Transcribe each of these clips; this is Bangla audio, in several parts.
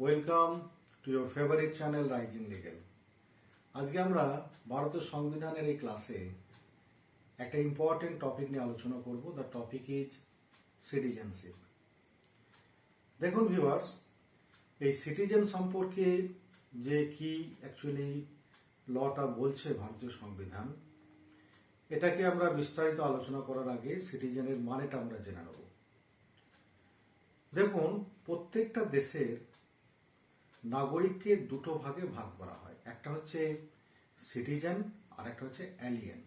Welcome to your favourite channel rising legal. আজকে আমরা ভারতের সংবিধানের এই ক্লাসে একটা ইম্পর্টেন্ট টপিক নিয়ে আলোচনা করব। The topic is citizenship. দেখুন ভিউয়ার্স, এই সিটিজেন সম্পর্কে যে কি অ্যাকচুয়ালি লটা বলছে ভারতীয় সংবিধান, এটাকে আমরা বিস্তারিত আলোচনা করার আগে সিটিজেনের মানেটা আমরা জেনে নেব। দেখুন, প্রত্যেকটা দেশের নাগরিককে দুটো ভাগে ভাগ করা হয়। একটা হচ্ছে সিটিজেন আর একটা হচ্ছে এলিয়েন।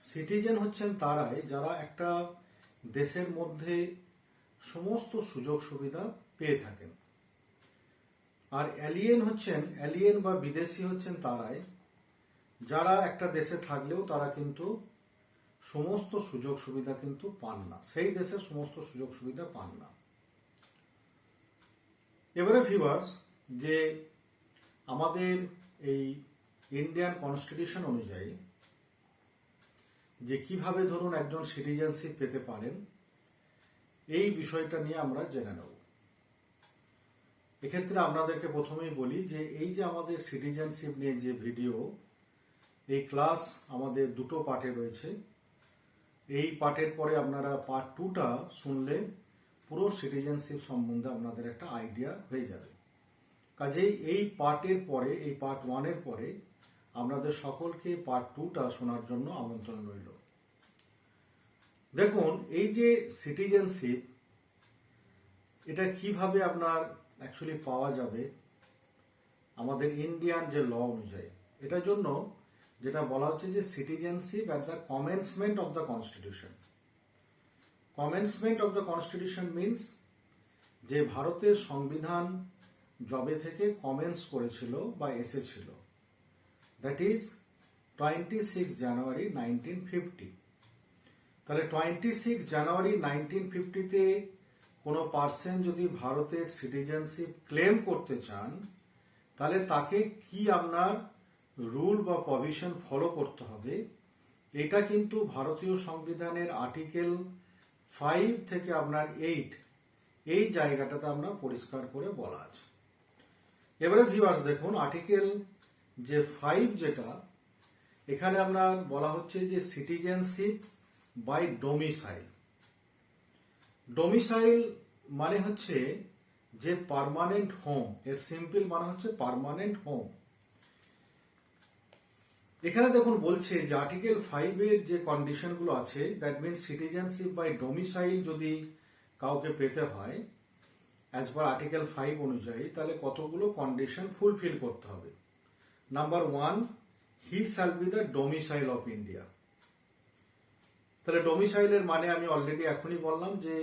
সিটিজেন হচ্ছেন তারাই যারা একটা দেশের মধ্যে সমস্ত সুযোগ সুবিধা পেয়ে থাকেন, আর এলিয়েন বা বিদেশি হচ্ছেন তারাই যারা একটা দেশে থাকলেও তারা কিন্তু সমস্ত সুযোগ সুবিধা কিন্তু পান না, সেই দেশের সমস্ত সুযোগ সুবিধা পান না। এবারে ভিউয়ার্স, যে আমাদের এই ইন্ডিয়ান কনস্টিটিউশন অনুযায়ী যে কিভাবে ধরুন একজন সিটিজেনশিপ পেতে পারেন, এই বিষয়টা নিয়ে আমরা জেনে নেব। এক্ষেত্রে আপনাদেরকে প্রথমেই বলি যে এই যে আমাদের সিটিজেনশিপ নিয়ে যে ভিডিও, এই ক্লাস আমাদের দুটো পার্টে রয়েছে। এই পার্টের পরে আপনারা পার্ট 2টা শুনলে পুরো সিটিজেনশিপ সম্বন্ধে আপনাদের একটা আইডিয়া হয়ে যাবে। কাজেই এই পার্টের পরে, এই পার্ট 1-এর পরে আপনাদের সকলকে পার্ট 2টা শোনার জন্য আমন্ত্রণ রইল। দেখুন, এই যে সিটিজেনশিপ, এটা কিভাবে আপনার অ্যাকচুয়ালি পাওয়া যাবে আমাদের ইন্ডিয়ান যে ল অনুযায়ী, এটার জন্য যেটা বলা হচ্ছে যে citizenship at the commencement of the constitution. Commencement of the constitution means যে ভারতের সংবিধান যবে থেকে কমেন্স করেছিল বা এসেছিল, দ্যাট ইজ 26 জানুয়ারি 1950। তাহলে 26 জানুয়ারি 1950-তে কোনো পার্সন যদি ভারতের সিটিজেনশিপ ক্লেম করতে চান, তাহলে তাকে কি আপনার রুল বা প্রভিশন ফলো করতে হবে, এটা কিন্তু ভারতীয় সংবিধানের আর্টিকেল 5 থেকে আপনার 8 এই জায়গাটাতে আমরা পরিষ্কার করে বলা আছে। এবারে ভিউয়ার্স দেখুন, আর্টিকেল যে 5 যেটা, এখানে আপনার বলা হচ্ছে যে সিটিজেনশিপ বাই ডোমিসাইল। ডোমিসাইল মানে হচ্ছে যে পার্মানেন্ট হোম, এর সিম্পল মানে হচ্ছে পার্মানেন্ট হোম। এখানে দেখুন বলছে যে আর্টিকেল 5-এর যে কন্ডিশনগুলো আছে, that means citizenship by domicile যদি কাউকে পেতে হয় অ্যাজ পার আর্টিকেল 5 অনুযায়ী, তাহলে কতগুলো কন্ডিশন ফুলফিল করতে হবে। Number 1, he shall be the domicile of India. তাহলে ডোমিসাইলের মানে আমি অলরেডি এখনই বললাম যে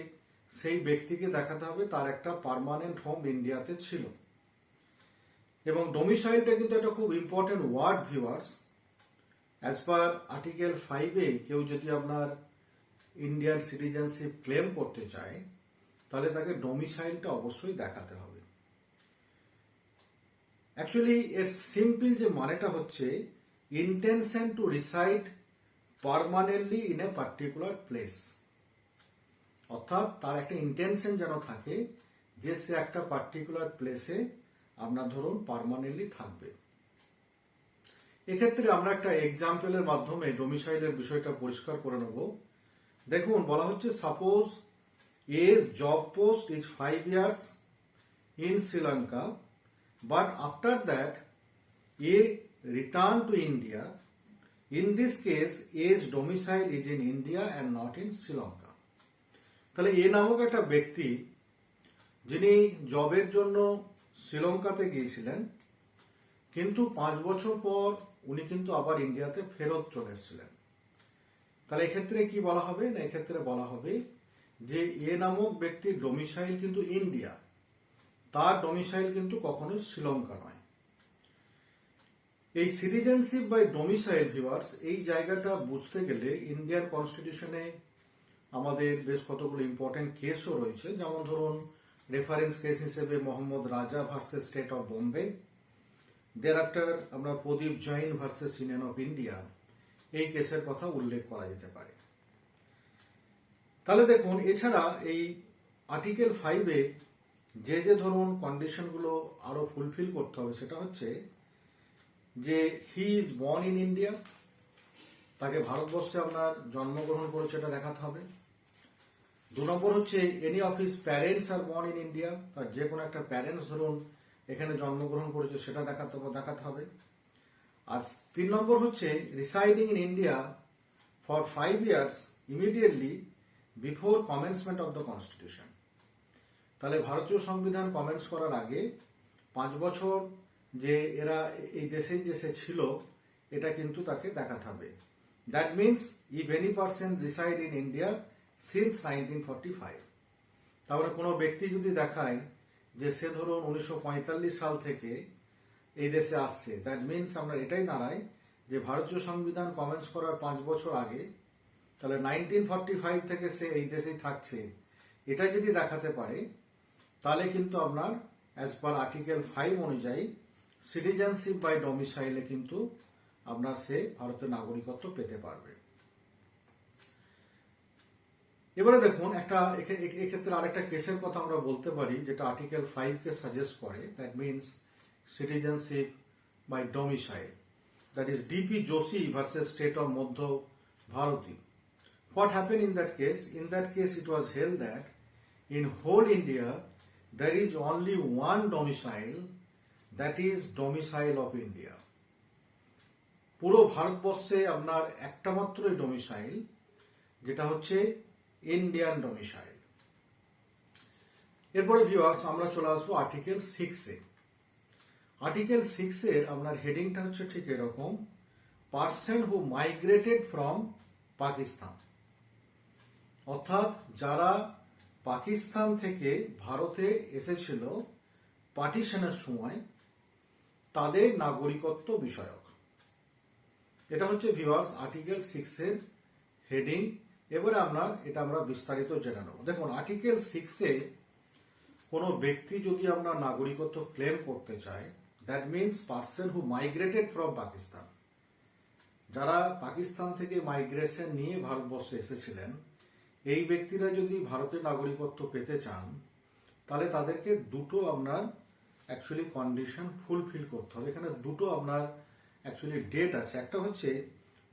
সেই ব্যক্তিকে দেখাতে হবে তার একটা পার্মানেন্ট হোম ইন্ডিয়াতে ছিল। এবং ডোমিসাইলটা কিন্তু একটা খুব important word viewers. As per article 5-এ কেউ যদি আপনার ইন্ডিয়ান সিটিজেনশিপ ক্লেম করতে চায়, তাহলে তাকে ডোমিসাইলটা অবশ্যই দেখাতে হবে। অ্যাকচুয়ালি এর সিম্পল যে মানেটা হচ্ছে intention to reside permanently in a particular place. অর্থাৎ তার একটা ইন্টেনশন যেন থাকে যে সে একটা পার্টিকুলার প্লেসে আপনার ধরুন পার্মানেন্টলি থাকবে। এক্ষেত্রে আমরা একটা এক্সাম্পলের মাধ্যমে ডোমিসাইলের বিষয়টা পরিষ্কার করে নেব। দেখুন, বলা হচ্ছে suppose A job post is 5 years in Sri Lanka, but after that a return to India. In this case, A's domicile is in India and not in Sri Lanka. তাহলে এ নামক একটা ব্যক্তি যিনি জবের জন্য শ্রীলঙ্কাতে গিয়েছিলেন, কিন্তু 5 বছর পর উনি কিন্তু আবার ইন্ডিয়াতে ফেরত চলে এসেছিলেন। তাহলে এক্ষেত্রে কি বলা হবে না, এক্ষেত্রে বলা হবে যে এ নামক ব্যক্তির ডোমিসাইল কিন্তু ইন্ডিয়া, তার ডোমিসাইল কিন্তু কখনোই শ্রীলঙ্কা নয়। এই সিটিজেনশিপ বাই ডোমিসাইল ভিউয়ার্স, এই জায়গাটা বুঝতে গেলে ইন্ডিয়ান কনস্টিটিউশনে আমাদের বেশ কতগুলো ইম্পর্টেন্ট কেসও রয়েছে। যেমন ধরুন রেফারেন্স কেস হিসেবে Mohammad Raja versus state of Bombay, thereafter আমরা Pradeep Jain versus union of India, এই কেসের কথা উল্লেখ করা যেতে পারে। তাহলে দেখুন, এছাড়া এই আর্টিকেল 5-এ যে ধরুন কন্ডিশনগুলো আরো ফুলফিল করতে হবে সেটা হচ্ছে যে he is born in India, তাকে ভারতবর্ষে আপনার জন্মগ্রহণ করেছে এটা দেখাতে হবে। 2 নম্বর হচ্ছে any of his parents are born in India, তার যে কোনো একটা প্যারেন্টস ধরুন এখানে জন্মগ্রহণ করেছে সেটা দেখাতে হবে। আর 3 নম্বর হচ্ছে residing in India for 5 years immediately before commencement of the constitution. তাহলে ভারতীয় সংবিধান কমেন্টস করার আগে 5 বছর যে এরা এই দেশেই যে সে ছিল এটা কিন্তু তাকে দেখাতে হবে। That means if any person reside in India since 1945, তারপরে কোনো ব্যক্তি যদি দেখায় যে সে ধরুন 1945 সাল থেকে এই দেশে আসছে, দ্যাট মিনস আমরা এটাই দাঁড়াই যে ভারতীয় সংবিধান কমেন্টস করার 5 বছর আগে, তাহলে 1945 থেকে সে এই দেশেই থাকছে, এটা যদি দেখাতে পারে তাহলে কিন্তু আপনার অ্যাজ পার আর্টিকেল 5 অনুযায়ী সিটিজেনশিপ বাই ডমিসাইলে কিন্তু আপনার সে ভারতের নাগরিকত্ব পেতে পারবে। এবারে দেখুন একটা এক্ষেত্রে আরেকটা কেসের কথা আমরা বলতে পারি যেটা আর্টিকেল 5 কে সাজেস্ট করে, that means citizenship by domicile, that is DP Joshi versus state of Madhya Bharati. What happened in that case? In that case, it was held that in whole India, there is only one domicile, that is domicile of India. পুরো ভারতবর্ষে আপনার একটা মাত্রই ডোমিসাইল, যেটা হচ্ছে ইন্ডিয়ান ডোমিসাইল। এরপরে ভিউয়ার্স আমরা চলে আসবো আর্টিকেল 6 এ। আর্টিকেল 6 এর আপনার হেডিংটা হচ্ছে ঠিক এরকম, person who migrated from Pakistan, অর্থাৎ যারা পাকিস্তান থেকে ভারতে এসেছিল পার্টিশনের সময় তাদের নাগরিকত্ব বিষয়ক। এটা হচ্ছে ভিউয়ার্স আর্টিকেল 6 এর হেডিং। এবারে আমরা বিস্তারিত জেনে নেব। দেখুন আর্টিকেল 6 এ কোনো ব্যক্তি যদি আপনার নাগরিকত্ব ক্লেম করতে চায়, that means person who migrated from Pakistan, যারা পাকিস্তান থেকে মাইগ্রেশন নিয়ে ভারতবর্ষে এসেছিলেন, এই ব্যক্তিরা যদি ভারতের নাগরিকত্ব পেতে চান তাহলে তাদেরকে দুটো আপনার অ্যাকচুয়ালি কন্ডিশন ফুলফিল করতে হবে। এখানে দুটো আপনার অ্যাকচুয়ালি ডেট আছে। একটা হচ্ছে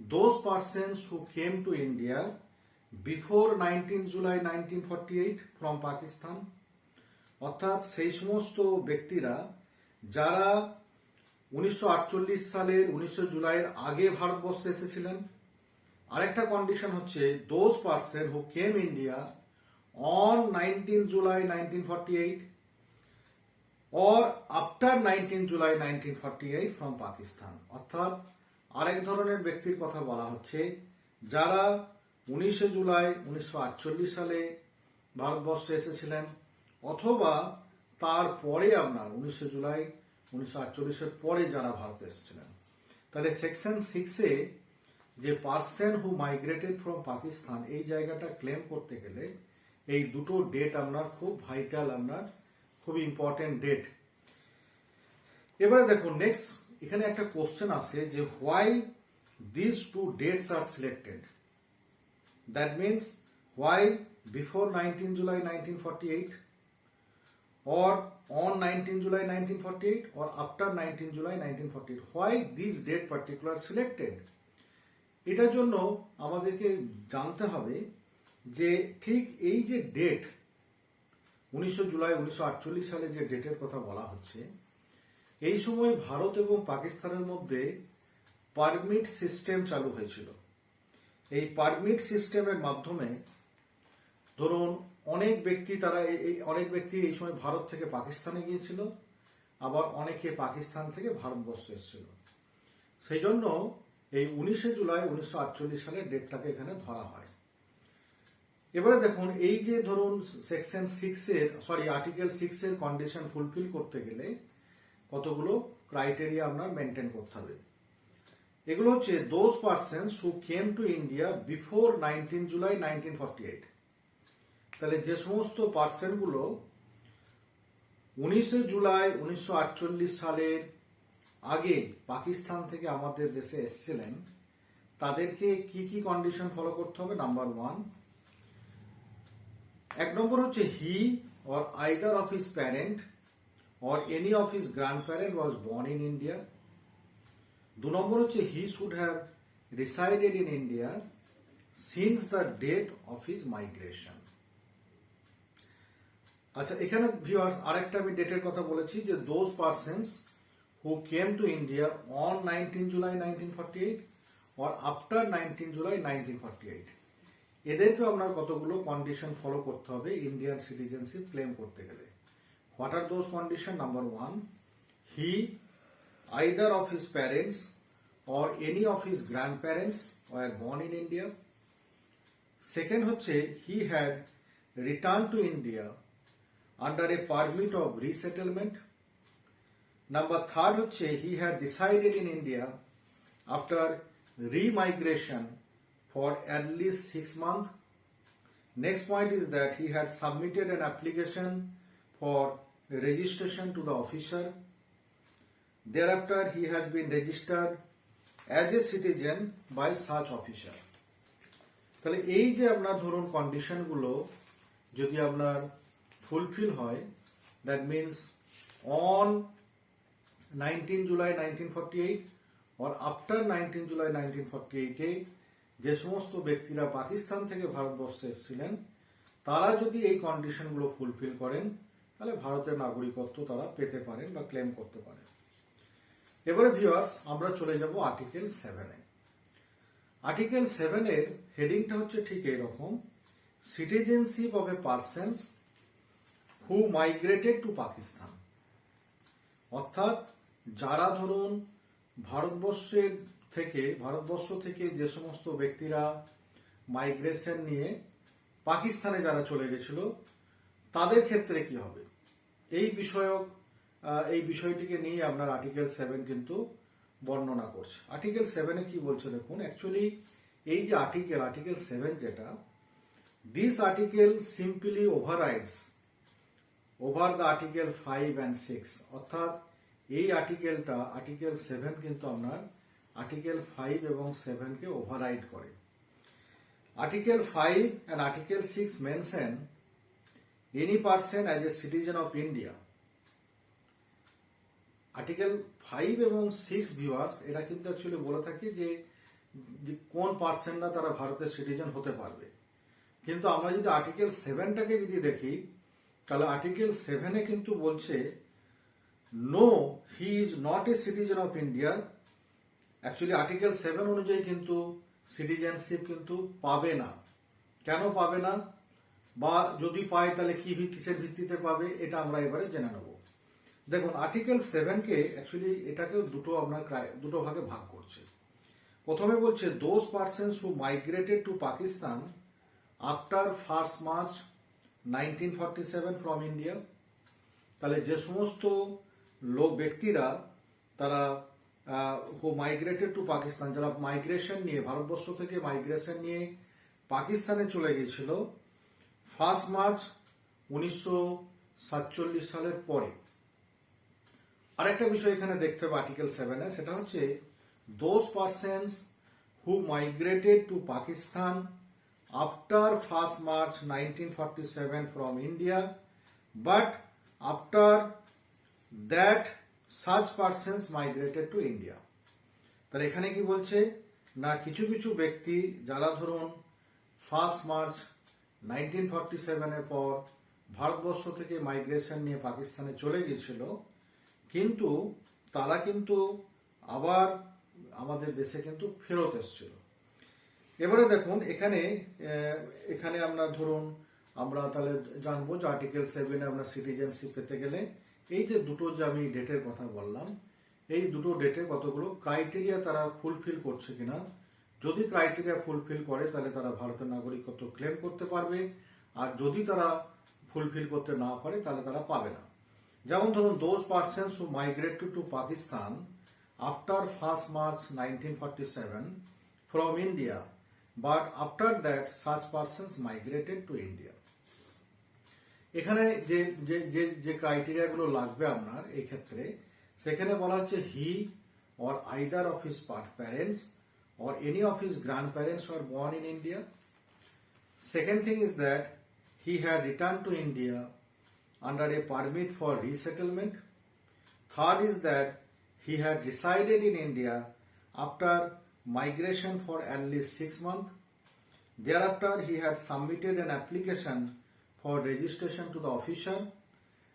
those persons who came to India before 19 July 1948 from Pakistan, অর্থাৎ সেই সমস্ত ব্যক্তিরা যারা 1948 সালের 19 জুলাইয়ের আগে ভারতবর্ষে এসেছিলেন। আরেকটা কন্ডিশন হচ্ছে those person who came India on 19 July 1948 or after 19 July 1948 from Pakistan, অর্থাৎ আরেক ধরনের ব্যক্তির কথা বলা হচ্ছে যারা 19 জুলাই 1948 সালে ভারতবর্ষে এসেছিলেন অথবা তারপরে আপনার 19 জুলাই 1948 পরে যারা ভারতে এসেছিলেন। তাহলে সেকশন 6 এ যে person who migrated from Pakistan এই জায়গাটা ক্লেম করতে গেলে এই দুটো ডেট আপনার খুব ভাইটাল, আপনার খুব ইম্পর্টেন্ট ডেট। এবারে দেখুন নেক্সট এখানে একটা কোশ্চেন আছে যে why this two dates are selected, that means why before 19 July 1948 or on 19 July 1948 or after 19 July 1948, why this date particular selected? এটার জন্য আমাদেরকে জানতে হবে যে ঠিক এই যে ডেট 19 জুলাই 1948 সালে যে ডেটের কথা বলা হচ্ছে, এই সময় ভারত এবং পাকিস্তানের মধ্যে পারমিট সিস্টেম চালু হয়েছিল। এই পারমিট সিস্টেমের মাধ্যমে ধরুন অনেক ব্যক্তি এই সময় ভারত থেকে পাকিস্তানে গিয়েছিল, আবার অনেকে পাকিস্তান থেকে ভারতবর্ষে এসেছিল। সেই জন্য এই 19 জুলাই 1948 সালের ডেটটাকে এখানে ধরা হয়। এবারে দেখুন এই যে ধরুন সেকশন 6 এর আর্টিকেল 6 এর কন্ডিশন ফুলফিল করতে গেলে কতগুলো ক্রাইটেরিয়া আপনার মেনটেন করতে হবে। এগুলো হচ্ছে those persons who came to India before 19 July 1948। তাহলে যে সমস্ত পার্সনগুলো 19 জুলাই 1948 সালের আগে পাকিস্তান থেকে আমাদের দেশে এসেছিলেন তাদেরকে কি কি কন্ডিশন ফলো করতে হবে। নাম্বার 1, 1 নম্বর হচ্ছে হি or either of his parent or any of his grandparent was born in India. 2 নম্বর হচ্ছে he should have resided in India since the date of his migration. আচ্ছা, এখানে ভিউয়ার্স আরেকটা আমি ডেটের কথা বলেছি যে those persons who came to India on 19 July 1948 or after 19 July 1948, এদেরকে আপনার কতগুলো কন্ডিশন ফলো করতে হবে ইন্ডিয়ান সিটিজেনশিপ ক্লেম করতে গেলে। What are those condition? Number 1, he either of his parents or any of his grandparents were born in India. Second হচ্ছে he had returned to India under a permit of resettlement. Number 3 হচ্ছে he had resided in India after remigration for at least 6 months. Next point is that he had submitted an application for registration to the officer. Thereafter he has been registered as a citizen by such officer. তাহলে এই যে আপনার ধরুন কন্ডিশনগুলো যদি আপনার ফুলফিল হয়, that means on 19 July 1948 or after 19 July 1948 যে সমস্ত ব্যক্তিরা পাকিস্তান থেকে ভারতবর্ষে এসেছিলেন তারা যদি এই কন্ডিশনগুলো ফুলফিল করেন তাহলে ভারতের নাগরিকত্ব তারা পেতে পারেন বা ক্লেম করতে পারেন। এবারে ভিউয়ার্স আমরা চলে যাব আর্টিকেল 7-এ। আর্টিকেল 7 এর হেডিংটা হচ্ছে ঠিক এইরকম, citizenship of A persons who migrated to Pakistan. অর্থাৎ যারা ধরুন ভারতবর্ষ থেকে যে সমস্ত ব্যক্তিরা মাইগ্রেশন নিয়ে পাকিস্তানে যারা চলে গেছিল তাদের ক্ষেত্রে কি হবে এই বিষয়টিকে নিয়ে আপনার আর্টিকেল 7 কিন্তু বর্ণনা করছে। আর্টিকেল 7-এ কি বলছে দেখুন, অ্যাকচুয়ালি এই যে আর্টিকেল 7 যেটা, this article simply overrides over the article 5 and 6। অর্থাৎ এই আর্টিকেল 7 কিন্তু আপনার আর্টিকেল 5 এবং 7-কে ওভাররাইড করে। Article 5 and article 6 mention any person as a citizen of India. Article 5 এবং 6 ভিউয়ার্স এটা কিন্তু অ্যাকচুয়ালি বলে থাকে যে কোন পার্সনরা তারা ভারতের সিটিজেন হতে পারবে। কিন্তু আমরা যদি আর্টিকেল 7টাকে যদি দেখি তাহলে আর্টিকেল 7-এ কিন্তু বলছে no he is not a citizen of India. Actually article 7 অনুযায়ী কিন্তু সিটিজেনশিপ কিন্তু পাবে না। কেন পাবে না বা যদি পায় তাহলে কিসের ভিত্তিতে পাবে এটা আমরা এবারে জেনে নেব। দেখুন আর্টিকেল 7-কে অ্যাকচুয়ালি এটাকেও দুটো ভাগে ভাগ করছে। প্রথমে বলছে those persons who migrated to Pakistan after 1 March 1947 from India. তাহলে যে সমস্ত ব্যক্তিরা তারা হু মাইগ্রেটেড টু পাকিস্তান, যারা মাইগ্রেশন নিয়ে ভারতবর্ষ থেকে মাইগ্রেশন নিয়ে পাকিস্তানে চলে গিয়েছিল 1 March 1947 সালের পরে। আরেকটা বিষয় এখানে দেখতে হবে আর্টিকেল 7-এ, সেটা হচ্ছে those persons who migrated to Pakistan after 1 March 1947 from India but after that such persons migrated to India. তাহলে এখানে কি বলছে না, কিছু কিছু ব্যক্তি যারা ধরুন 1 March 1947 পর ভারতবর্ষ থেকে মাইগ্রেশন নিয়ে পাকিস্তানে চলে গিয়েছিল, কিন্তু তারা কিন্তু আবার আমাদের দেশে কিন্তু ফেরত এসেছিল। এবারে দেখুন এখানে আমরা ধরুন আমরা তাহলে জানবো যে আর্টিকেল 7-এ আমরা সিটিজেনশিপ পেতে গেলে এই যে দুটো যে আমি ডেটের কথা বললাম, এই দুটো ডেটে কতগুলো ক্রাইটেরিয়া তারা ফুলফিল করছে কিনা। যদি ক্রাইটেরিয়া ফুলফিল করে তাহলে তারা ভারতের নাগরিকত্ব ক্লেম করতে পারবে, আর যদি তারা ফুলফিল করতে না পারে তাহলে তারা পাবে না। যেমন ধরুন those persons who migrated to Pakistan after 1 March 1947 from India but after that such persons migrated to India. এখানে যে ক্রাইটেরিয়াগুলো লাগবে আপনার এই ক্ষেত্রে, সেখানে বলা হচ্ছে হি or either of his parents or any of his grandparents were born in India. Second thing is that he had returned to India under a permit for resettlement. Third is that he had resided in India after migration for at least 6 months. Thereafter, he had submitted an application for registration to the officer.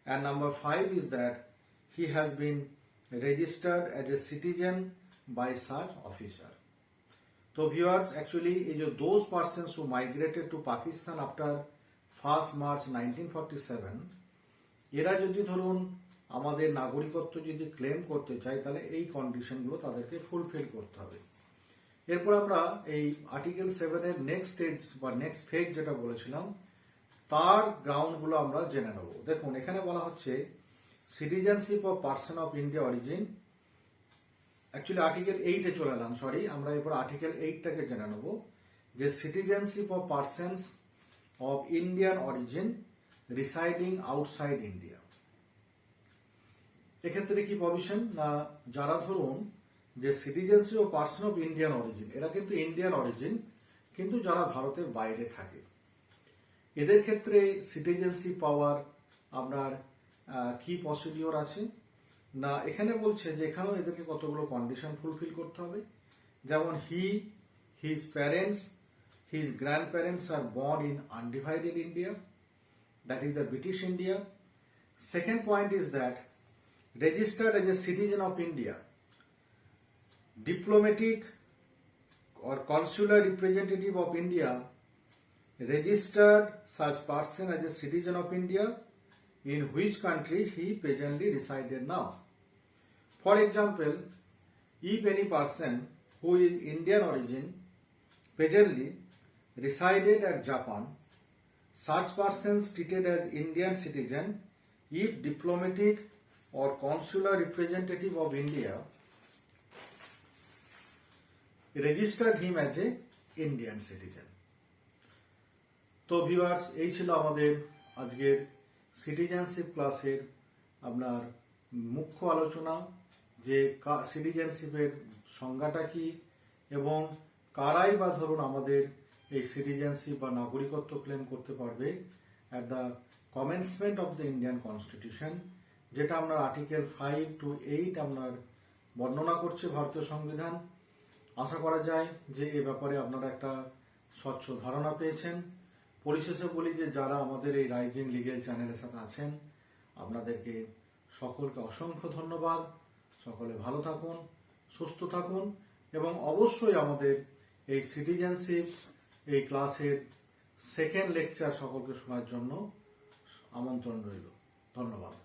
And number 5 is that he has been registered as a citizen by such officer. So viewers, actually those persons who migrated to Pakistan after 1st March 1947, এরা যদি ধরুন আমাদের নাগরিকত্ব যদি ক্লেম করতে চায় তাহলে এই কন্ডিশনগুলো তাদেরকে ফুলফিল করতে হবে। এরপর আমরা এই আর্টিকেল 7 এর নেক্সট স্টেজ বা নেক্সট ফেজ যেটা বলেছিলাম তার গ্রাউন্ডগুলো আমরা জেনে নেব। দেখুন এখানে বলা হচ্ছে citizenship of person of India origin. Actually article 8 এ চলে এলাম, সরি, আমরা এরপর আর্টিকেল 8টাকে জেনে নেব যে citizenship of persons of Indian origin residing outside India. এক্ষেত্রে কি প্রভিশন না, যারা ধরুন যে citizenship of person of Indian origin, এরা কিন্তু ইন্ডিয়ান অরিজিন কিন্তু যারা ভারতের বাইরে থাকে, এদের ক্ষেত্রে সিটিজেনশিপ পাওয়ার আপনার কি প্রসিডিওর আছে না, এখানে বলছে যে এখানেও এদেরকে কতগুলো কন্ডিশন ফুলফিল করতে হবে। যেমন his parents, his grand parents are born in undivided India, that is the British India. Second point is that registered as a citizen of India, diplomatic or consular representative of India registered such person as a citizen of India in which country he presently resided now. For example, if any person who is Indian origin presently resided at Japan, such person treated as Indian citizen if diplomatic or consular representative of India registered him as a Indian citizen. তো ভিউয়ার্স, এই ছিল আমাদের আজকের সিটিজেনশিপ ক্লাসের আপনার মুখ্য আলোচনা, যে সিটিজেনশিপের সংজ্ঞাটা কি এবং কারাই বা ধরুন আমাদের এই সিটিজেনশিপ বা নাগরিকত্ব ক্লেম করতে পারবে at the commencement of the Indian constitution, যেটা আপনার আর্টিকেল 5 to 8 আপনার বর্ণনা করছে ভারতীয় সংবিধান। আশা করা যায় যে এ ব্যাপারে আপনারা একটা স্বচ্ছ ধারণা পেয়েছেন। পরিশেষে বলি যে যারা আমাদের এই রাইজিং লিগেল চ্যানেলের সাথে আছেন আপনাদেরকে সকলকে অসংখ্য ধন্যবাদ। সকলে ভালো থাকুন, সুস্থ থাকুন এবং অবশ্যই আমাদের এই সিটিজেনশিপ এই ক্লাসের সেকেন্ড লেকচার সকলকে শোনার জন্য আমন্ত্রণ রইল। ধন্যবাদ।